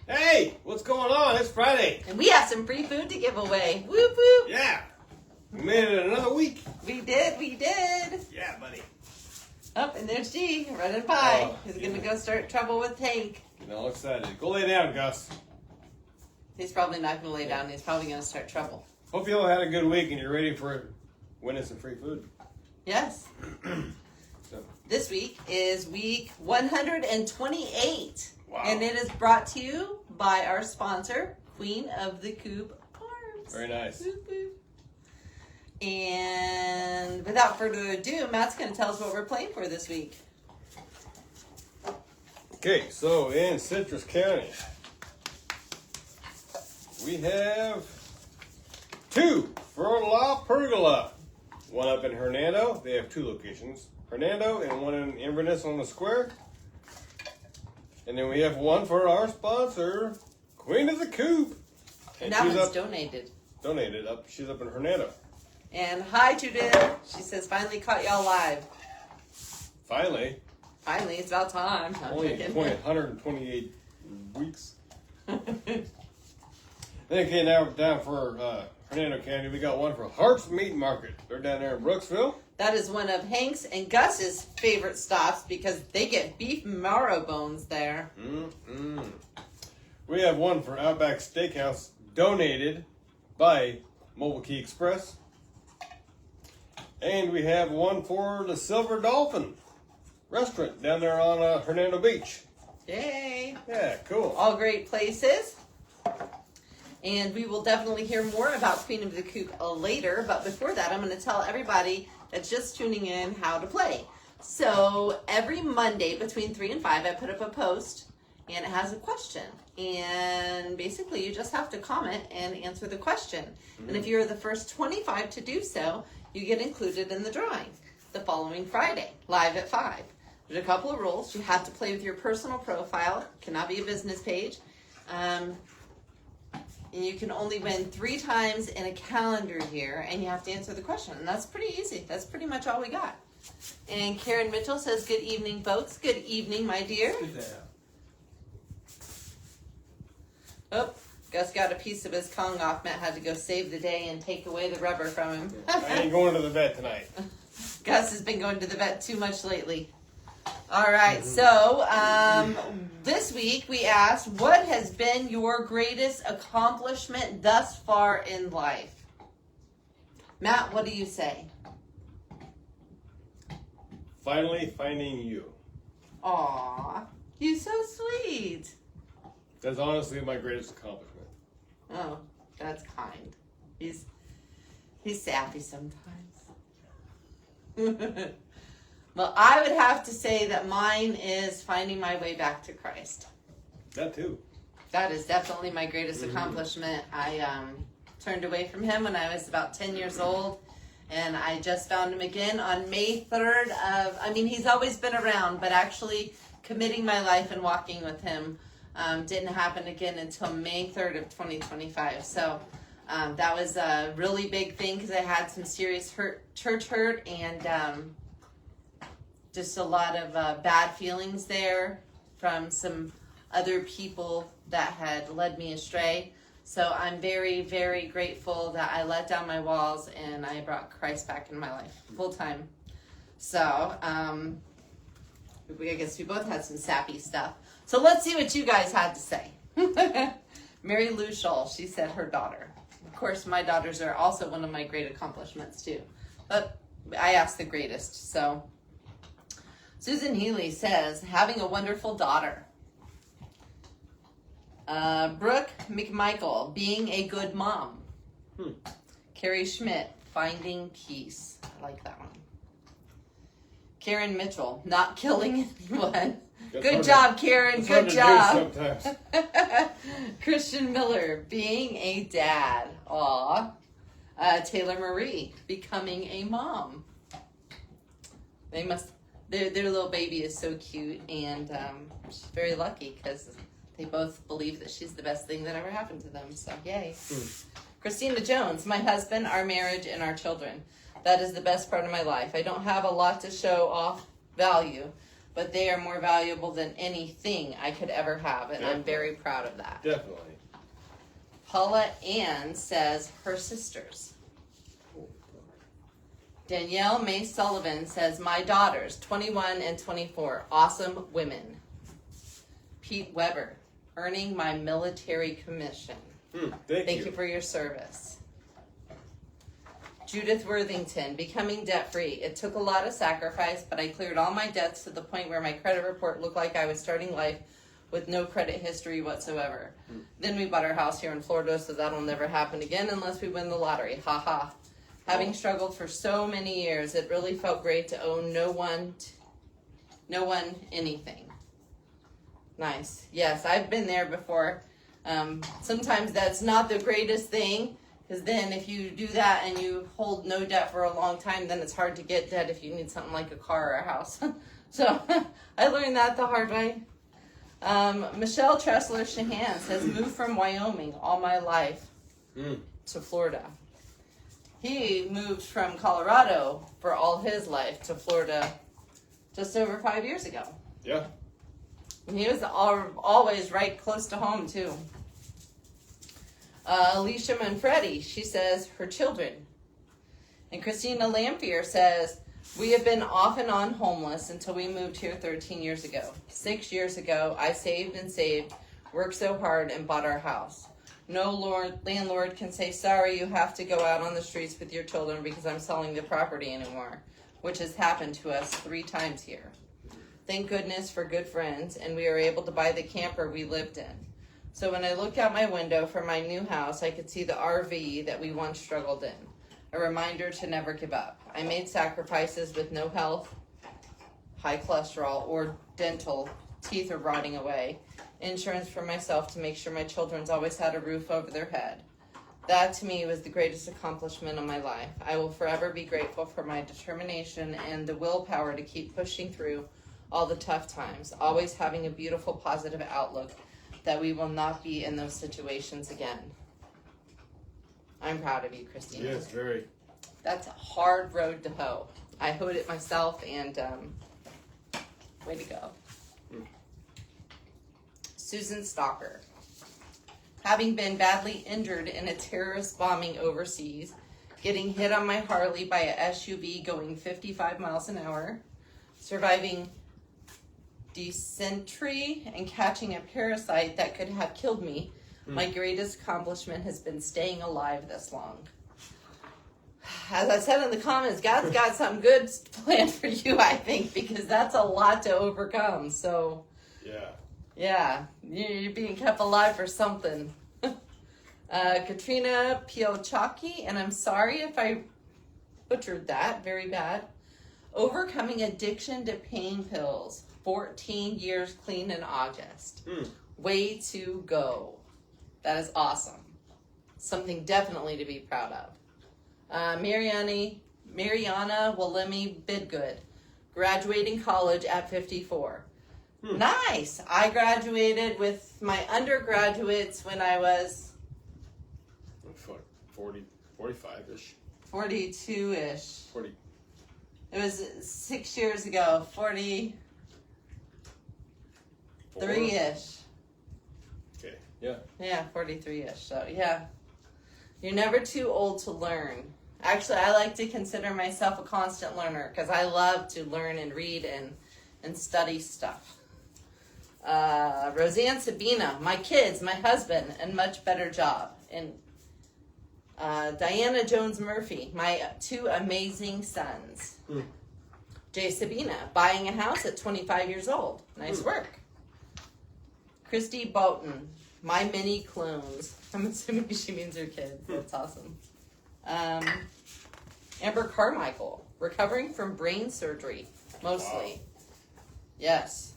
Hey, what's going on? It's Friday. And we have some free food to give away. Whoop whoop. Yeah. We made it another week. We did. Yeah, buddy. Oh, and there's G, running by. Oh, He's going to go start trouble with Hank. Getting all excited. Go lay down, Gus. He's probably not going to lay down. He's probably going to start trouble. Hope you all had a good week and you're ready for winning some free food. Yes. So, This week is week 128. Wow. And it is brought to you by our sponsor, Queen of the Coop Farms. very nice. Whoop, whoop. And without further ado, Matt's going to tell us what we're playing for this week. Okay, so in Citrus County, we have 2 for La Pergola. One up in Hernando. They have 2 locations. Hernando and one in Inverness on the Square. And then we have one for our sponsor, Queen of the Coop. And that one's donated. Donated up. She's up in Hernando. And hi, Judith. She says, finally caught y'all live. Finally. Finally, it's about time. I'm Only joking. 128 weeks. Okay, now down for Hernando County, we got one for Hart's Meat Market. They're down there in Brooksville. That is one of Hank's and Gus's favorite stops because they get beef marrow bones there. We have one for Outback Steakhouse, donated by Mobile Key Express. And we have one for the Silver Dolphin restaurant down there on Hernando Beach. Yay! Yeah, cool. All great places. And we will definitely hear more about Queen of the Coop later. But before that, I'm going to tell everybody that's just tuning in how to play. So every Monday between 3 and 5, I put up a post and it has a question. And basically you just have to comment and answer the question. And if you're the first 25 to do so, you get included in the drawing the following Friday, live at 5. There's a couple of rules. You have to play with your personal profile. Cannot be a business page. And you can only win 3 times in a calendar year, and you have to answer the question. And that's pretty easy. That's pretty much all we got. And Karen Mitchell says, good evening, folks. Good evening, my dear. Oh, Gus got a piece of his Kong off. Matt had to go save the day and take away the rubber from him. I ain't going to the vet tonight. Gus has been going to the vet too much lately. All right, so this week we asked, what has been your greatest accomplishment thus far in life? Matt, what do you say? Finally finding you. Aw, you're so sweet. That's honestly my greatest accomplishment. Oh, that's kind. He's sappy sometimes. Well, I would have to say that mine is finding my way back to Christ. That too. That is definitely my greatest accomplishment. I turned away from him when I was about 10 years old, and I just found him again on May 3rd he's always been around, but actually committing my life and walking with him didn't happen again until May 3rd of 2025. So that was a really big thing because I had some serious church hurt and just a lot of bad feelings there from some other people that had led me astray. So I'm very, very grateful that I let down my walls and I brought Christ back in my life full time. So I guess we both had some sappy stuff. So let's see what you guys had to say. Mary Lou Scholl, she said her daughter. Of course, my daughters are also one of my great accomplishments too. But I asked the greatest, so. Susan Healy says, having a wonderful daughter. Brooke McMichael, being a good mom. Carrie Schmidt, finding peace. I like that one. Karen Mitchell, not killing anyone. Good job, Karen. Good job. Christian Miller, being a dad. Aw. Taylor Marie, becoming a mom. Their little baby is so cute, and she's very lucky because they both believe that she's the best thing that ever happened to them. So yay. Christina Jones, my husband, our marriage, and our children. That is the best part of my life. I don't have a lot to show off value, but they are more valuable than anything I could ever have, and I'm very proud of that. Definitely. Paula Ann says her sisters. Danielle May Sullivan says, my daughters, 21 and 24, awesome women. Pete Weber, earning my military commission. Thank you for your service. Judith Worthington, becoming debt-free. It took a lot of sacrifice, but I cleared all my debts to the point where my credit report looked like I was starting life with no credit history whatsoever. Then we bought our house here in Florida, so that'll never happen again unless we win the lottery. Ha ha. Having struggled for so many years, it really felt great to owe no one anything. Nice. Yes, I've been there before. Sometimes that's not the greatest thing, because then if you do that and you hold no debt for a long time, then it's hard to get debt if you need something like a car or a house. So I learned that the hard way. Michelle Tressler Shahan says, moved from Wyoming all my life to Florida. He moved from Colorado for all his life to Florida just over 5 years ago. Yeah. And he was always right close to home, too. Alicia Manfredi, she says, her children. And Christina Lamphere says, we have been off and on homeless until we moved here 13 years ago. 6 years ago, I saved and saved, worked so hard, and bought our house. No landlord can say, sorry, you have to go out on the streets with your children because I'm selling the property anymore, which has happened to us 3 times here. Thank goodness for good friends, and we are able to buy the camper we lived in. So when I look out my window from my new house, I could see the RV that we once struggled in. A reminder to never give up. I made sacrifices with no health, high cholesterol, or dental. Teeth are rotting away. Insurance for myself to make sure my children's always had a roof over their head. That to me was the greatest accomplishment of my life. I will forever be grateful for my determination and the willpower to keep pushing through all the tough times, always having a beautiful, positive outlook that we will not be in those situations again. I'm proud of you, Christina. Yes, very. That's a hard road to hoe. I hoed it myself, and way to go. Susan Stalker. Having been badly injured in a terrorist bombing overseas, getting hit on my Harley by a SUV going 55 miles an hour, surviving dysentery and catching a parasite that could have killed me, my greatest accomplishment has been staying alive this long. As I said in the comments, God's got something good planned for you, I think, because that's a lot to overcome. So, yeah, you're being kept alive for something. Katrina Piochaki, and I'm sorry if I butchered that, very bad. Overcoming addiction to pain pills, 14 years clean in August. Way to go. That is awesome. Something definitely to be proud of. Mariana Walimi Bidgood, graduating college at 54. Nice. I graduated with my undergraduates when I was 40, 45-ish. 42-ish. 40. It was 6 years ago. 43-ish. Okay, yeah. Yeah, 43-ish. So, yeah. You're never too old to learn. Actually, I like to consider myself a constant learner because I love to learn and read and study stuff. Roseanne Sabina, my kids, my husband, and much better job. And Diana Jones Murphy, my 2 amazing sons. Jay Sabina, buying a house at 25 years old. Nice work. Christy Bolton, my mini clones. I'm assuming she means her kids. That's awesome. Amber Carmichael, recovering from brain surgery, mostly. Yes,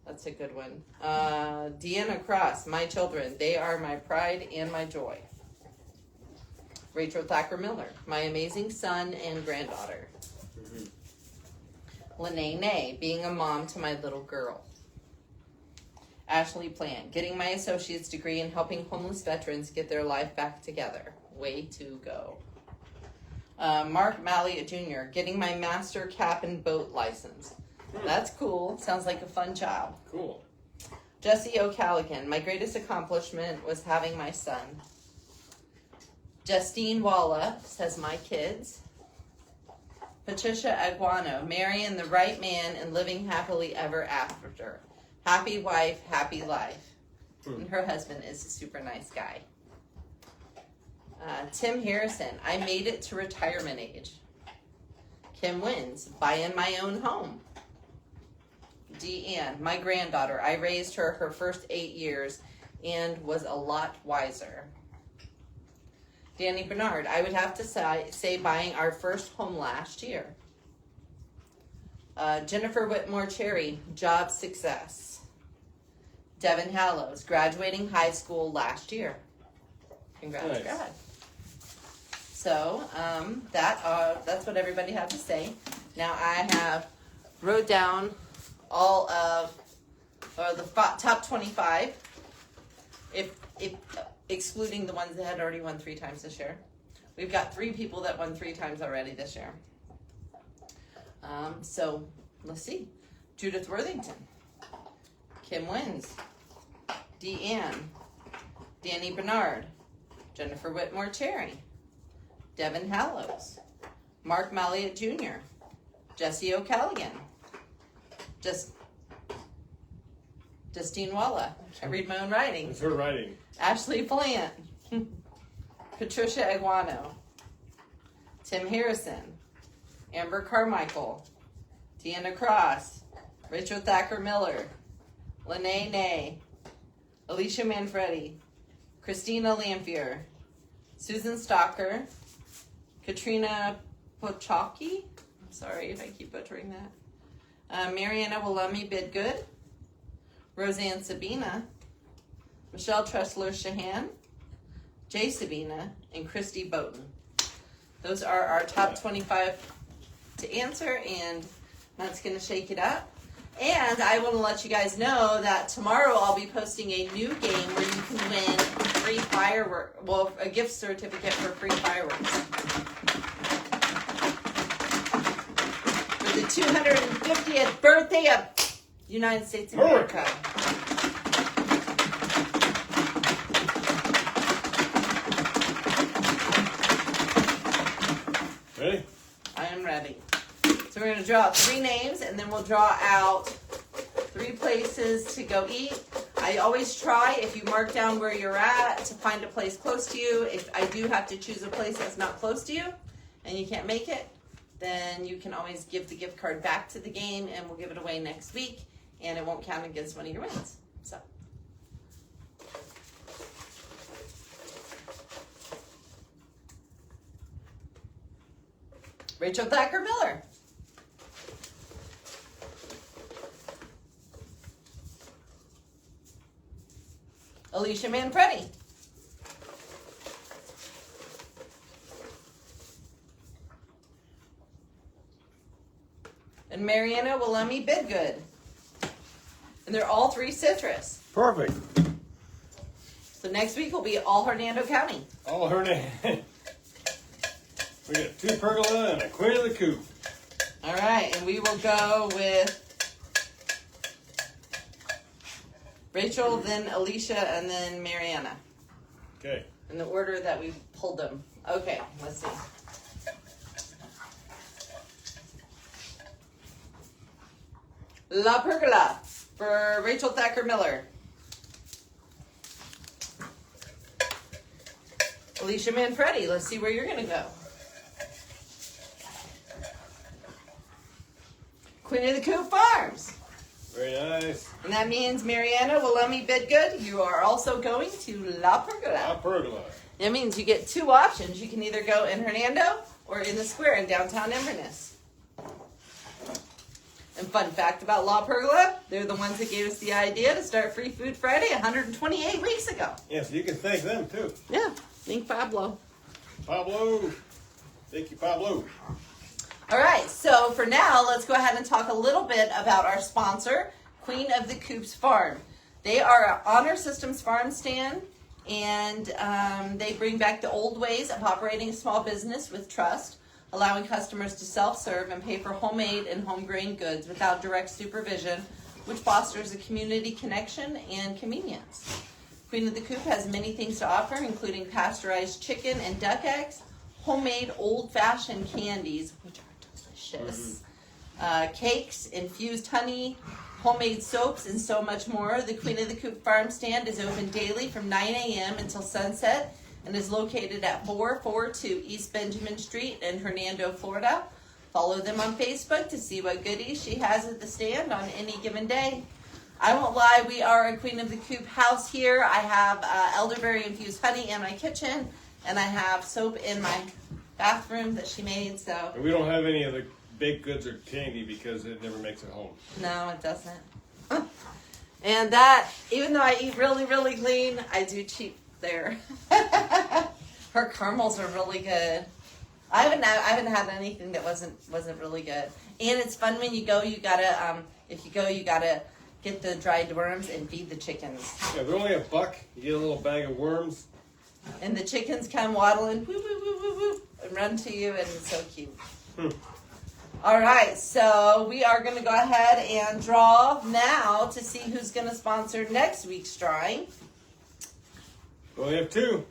that's a good one. Deanna Cross, my children. They are my pride and my joy. Rachel Thacker Miller, my amazing son and granddaughter. Lene Nay, being a mom to my little girl. Ashley Plant, getting my associate's degree in helping homeless veterans get their life back together. Way to go. Mark Mallia Jr., getting my master cap and boat license. That's cool. Sounds like a fun child. Cool. Jesse O'Callaghan. My greatest accomplishment was having my son. Justine Walla says, my kids. Patricia Aguano. Marrying the right man and living happily ever after. Happy wife, happy life. And her husband is a super nice guy. Tim Harrison. I made it to retirement age. Kim Wins. Buying my own home. Deanne, my granddaughter. I raised her first 8 years and was a lot wiser. Danny Bernard, I would have to say buying our first home last year. Jennifer Whitmore Cherry, job success. Devin Hallows, graduating high school last year. Congrats, Nice. God. So that's what everybody had to say. Now I have wrote down all of the top 25, if excluding the ones that had already won 3 times this year. We've got 3 people that won 3 times already this year. So let's see. Judith Worthington, Kim Wins, Deanne, Danny Bernard, Jennifer Whitmore Cherry, Devin Hallows, Mark Malliott Jr., Jesse O'Callaghan, Justine Walla. I read my own writing. It's her writing. Ashley Plant, Patricia Aguano, Tim Harrison, Amber Carmichael, Deanna Cross, Rachel Thacker Miller, Lene Nay, Alicia Manfredi, Christina Lampier, Susan Stalker, Katrina Pochocki. I'm sorry if I keep butchering that. Mariana Willummy Bidgood, Roseanne Sabina, Michelle Tressler Shahan, Jay Sabina, and Christy Bowden. Those are our top 25 to answer, and that's going to shake it up. And I want to let you guys know that tomorrow I'll be posting a new game where you can win free fireworks, well, a gift certificate for free fireworks. For the 250th birthday of United States of America. Ready? I am ready. So we're going to draw out 3 names, and then we'll draw out 3 places to go eat. I always try, if you mark down where you're at, to find a place close to you. If I do have to choose a place that's not close to you, and you can't make it, then you can always give the gift card back to the game, and we'll give it away next week, and it won't count against one of your wins. So. Rachel Thacker Miller. Alicia Manfredi. And Mariana Willummy Bidgood. And they're all 3 citrus. Perfect. So next week will be all Hernando County. All her name. We got 2 pergola and a queen of the coop. All right, and we will go with Rachel, then Alicia, and then Mariana. Okay. In the order that we pulled them. Okay, let's see. La Pergola for Rachel Thacker Miller. Alicia Manfredi, let's see where you're going to go. Queen of the Coop Farms. Very nice. And that means Mariana Willummy Bidgood, you are also going to La Pergola. La pergola. That means you get 2 options. You can either go in Hernando or in the square in downtown Inverness. And fun fact about La Pergola, they're the ones that gave us the idea to start Free Food Friday 128 weeks ago. Yeah, so you can thank them too. Yeah, thank Pablo. Pablo. Thank you, Pablo. All right, so for now, let's go ahead and talk a little bit about our sponsor, Queen of the Coop's Farm. They are an Honor Systems farm stand, and they bring back the old ways of operating a small business with trust. allowing customers to self-serve and pay for homemade and home-grain goods without direct supervision, which fosters a community connection and convenience. Queen of the Coop has many things to offer, including pasteurized chicken and duck eggs, homemade old-fashioned candies, which are delicious, cakes, infused honey, homemade soaps, and so much more. The Queen of the Coop farm stand is open daily from 9 a.m. until sunset and is located at 442 East Benjamin Street in Hernando, Florida. Follow them on Facebook to see what goodies she has at the stand on any given day. I won't lie, we are a Queen of the Coop house here. I have elderberry infused honey in my kitchen, and I have soap in my bathroom that she made. So. And we don't have any of the baked goods or candy because it never makes it home. No, it doesn't. And that, even though I eat really, really clean, I do cheat there. Her caramels are really good. I haven't had anything that wasn't really good. And it's fun when you go. You gotta you gotta get the dried worms and feed the chickens. Yeah, they're only $1. You get a little bag of worms. And the chickens come waddling, whoop, whoop, whoop, whoop, whoop, and run to you, and it's so cute. All right, so we are going to go ahead and draw now to see who's going to sponsor next week's drawing. We only have 2.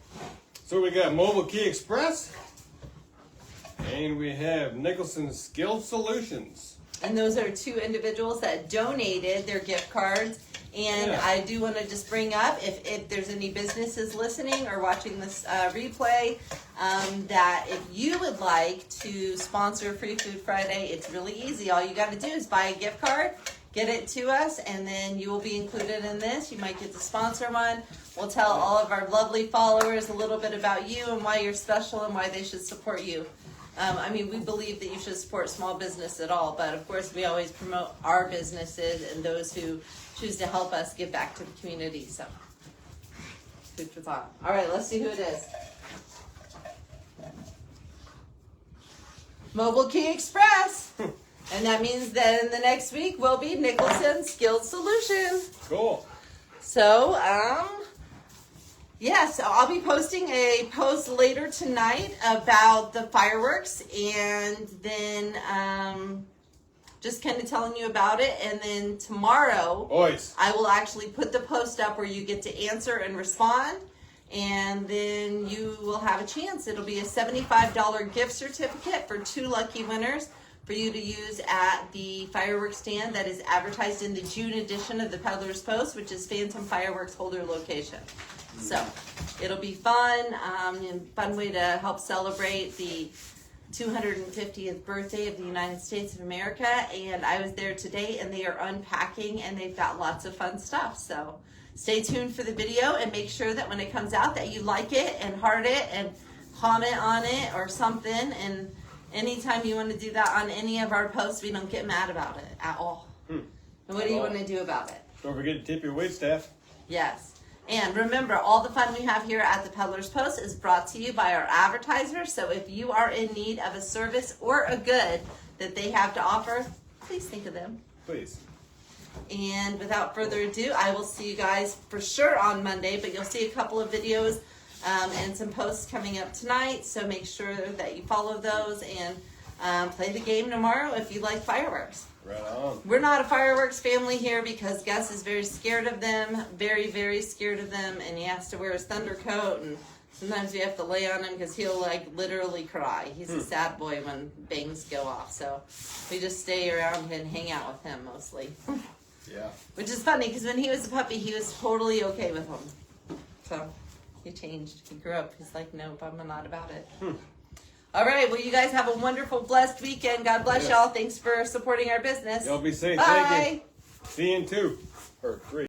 So we got Mobile Key Express, and we have Nicholson Skilled Solutions. And those are 2 individuals that donated their gift cards. And Yeah. I do want to just bring up, if there's any businesses listening or watching this replay, that if you would like to sponsor Free Food Friday, it's really easy. All you got to do is buy a gift card, get it to us, and then you will be included in this. You might get to sponsor one. We'll tell all of our lovely followers a little bit about you and why you're special and why they should support you. We believe that you should support small business at all, but of course we always promote our businesses and those who choose to help us give back to the community. So, food for thought. All right, let's see who it is. Mobile Key Express. And that means that in the next week will be Nicholson Skilled Solution. Cool. So, so I'll be posting a post later tonight about the fireworks, and then just kind of telling you about it. And then tomorrow, I will actually put the post up where you get to answer and respond, and then you will have a chance. It'll be a $75 gift certificate for 2 lucky winners for you to use at the fireworks stand that is advertised in the June edition of the Peddler's Post, which is Phantom Fireworks Holder location. So it'll be fun, and fun way to help celebrate the 250th birthday of the United States of America. And I was there today, and they are unpacking, and they've got lots of fun stuff. So stay tuned for the video, and make sure that when it comes out that you like it and heart it and comment on it or something. And anytime you want to do that on any of our posts, we don't get mad about it at all. And what do you want to do about it? Don't forget to tip your wait staff. Yes. And remember, all the fun we have here at the Peddler's Post is brought to you by our advertisers. So if you are in need of a service or a good that they have to offer, please think of them. Please. And without further ado, I will see you guys for sure on Monday, but you'll see a couple of videos and some posts coming up tonight. So make sure that you follow those and play the game tomorrow if you like fireworks. Right on. We're not a fireworks family here because Gus is very scared of them, very, very scared of them, and he has to wear his thunder coat, and sometimes we have to lay on him because he'll literally cry. He's a sad boy when bangs go off, so we just stay around and hang out with him mostly. Yeah. Which is funny because when he was a puppy, he was totally okay with them. So he changed. He grew up. He's like, nope, I'm not about it. All right. Well, you guys have a wonderful, blessed weekend. God bless y'all. Thanks for supporting our business. Y'all be safe. Bye. Thank you. See you in 2 or 3.